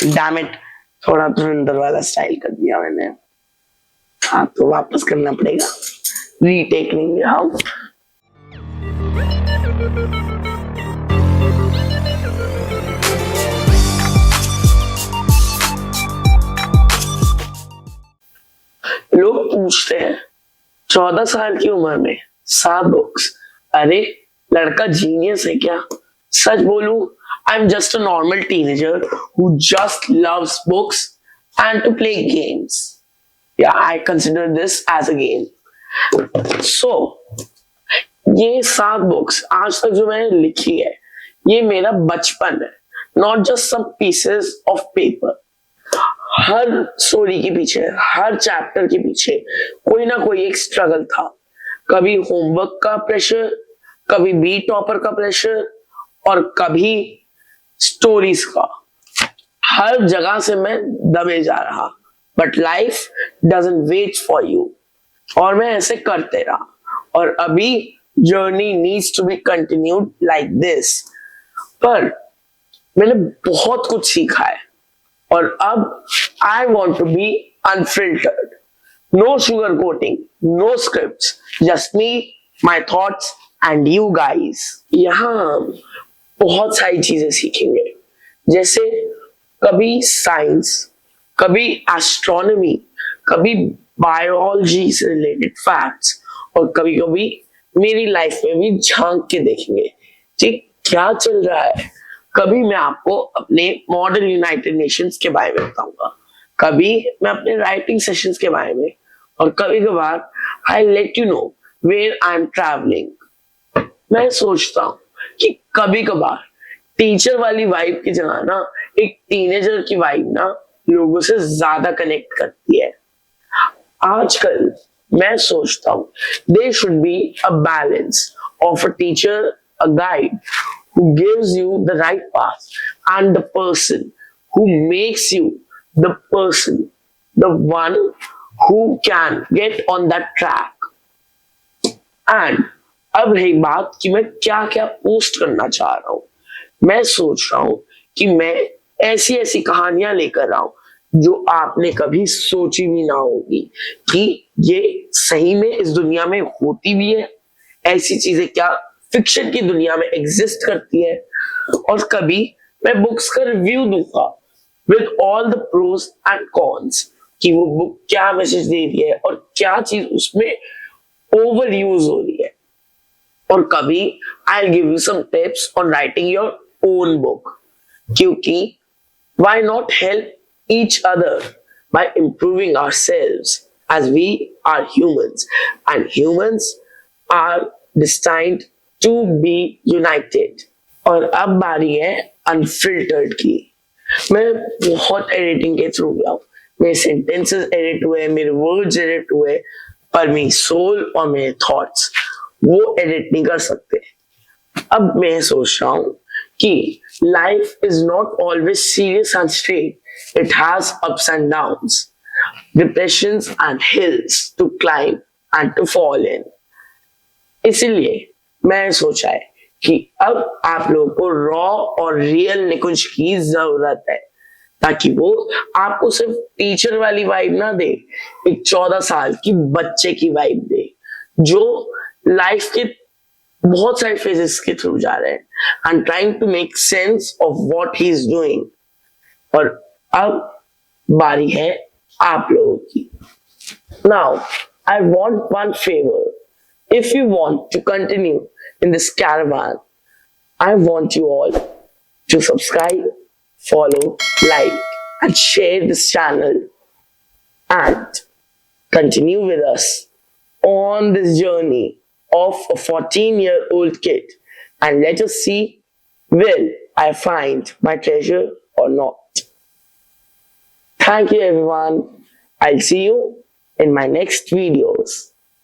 Damn it, थोड़ा धुरंधर वाला style कर दिया मैंने। हाँ तो वापस करना पड़ेगा, रीटेक नहीं। हाँ लोग पूछते हैं 14 साल की उम्र में 7 बुक्स, अरे लड़का जीनियस है क्या? सच बोलूं, I am just a normal teenager who just loves books and to play games. या I consider this as a game. So ये 7 बुक्स आज तक जो मैंने लिखी है, ये मेरा बचपन है, not just some pieces of paper. हर स्टोरी के पीछे, हर चैप्टर के पीछे कोई ना कोई एक स्ट्रगल था। कभी होमवर्क का प्रेशर, कभी बी टॉपर का प्रेशर, और कभी स्टोरीज का। हर जगह से मैं दबे जा रहा, but life doesn't wait for you, और मैं ऐसे करते रहा। और अभी journey needs to be continued like this. पर मैंने बहुत कुछ सीखा है, और अब I want to be unfiltered, no sugar coating, no script, just me, my thoughts and you guys. यहाँ हम बहुत सारी चीजें सीखेंगे, जैसे कभी साइंस, कभी एस्ट्रोनॉमी, कभी बायोलॉजी से रिलेटेड फैक्ट्स, और कभी कभी मेरी लाइफ में भी झांक के देखेंगे कि क्या चल रहा है। कभी मैं आपको अपने मॉडल यूनाइटेड नेशंस के बारे में बताऊंगा, कभी मैं अपने राइटिंग सेशंस के बारे में, और कभी कभार I let you know where I am travelling. मैं सोचता हूँ कि कभी कभार टीचर वाली वाइब की जगह ना एक टीनेजर की वाइब ना लोगों से ज्यादा कनेक्ट करती है। आजकल मैं सोचता हूँ there should be a balance of a teacher, a guide who gives you the right path, and the person who makes you the person, the one who can get on that track. And अब रही बात कि मैं क्या क्या post करना चाह रहा हूं। मैं सोच रहा हूं कि मैं ऐसी ऐसी कहानियां लेकर आऊं जो आपने कभी सोची भी ना होगी कि ये सही में इस दुनिया में होती भी है। ऐसी चीजें क्या फिक्शन की दुनिया में एग्जिस्ट करती है। और कभी मैं बुक्स का रिव्यू दूंगा with all the pros and cons, कि वो बुक क्या मैसेज दे रही है और क्या चीज उसमें ओवर यूज हो रही है। और कभी I will give you some tips on writing your own book, क्योंकि why not help each other by improving ourselves, as we are humans and humans are destined to be united। और अब बारी है अनफिल्टर्ड की। मैं बहुत editing के through गया हूँ, मेरे सेंटेंसेस एडिट हुए, मेरे वर्ड्स एडिट हुए, पर मेरी सोल और मेरे थॉट्स वो एडिट नहीं कर सकते। अब मैं सोच रहा हूँ कि life is not always serious and straight, it has ups and downs, depressions and hills to climb and to fall in. इसलिए मैंने सोचा है कि अब आप लोगों को रॉ और रियल निकुंज की जरूरत है, ताकि वो आपको सिर्फ टीचर वाली वाइब ना दे, एक 14 साल की बच्चे की वाइब दे, जो लाइफ के बहुत सारे फेजेस के थ्रू जा रहे हैं and trying to make sense of what he is doing. और अब बारी है आप लोगों की। Now I want one favour. If you want to continue in this caravan, I want you all to subscribe, follow, like, and share this channel, and continue with us on this journey of a 14-year-old kid, and let us see, will I find my treasure or not. Thank you everyone. I'll see you in my next videos.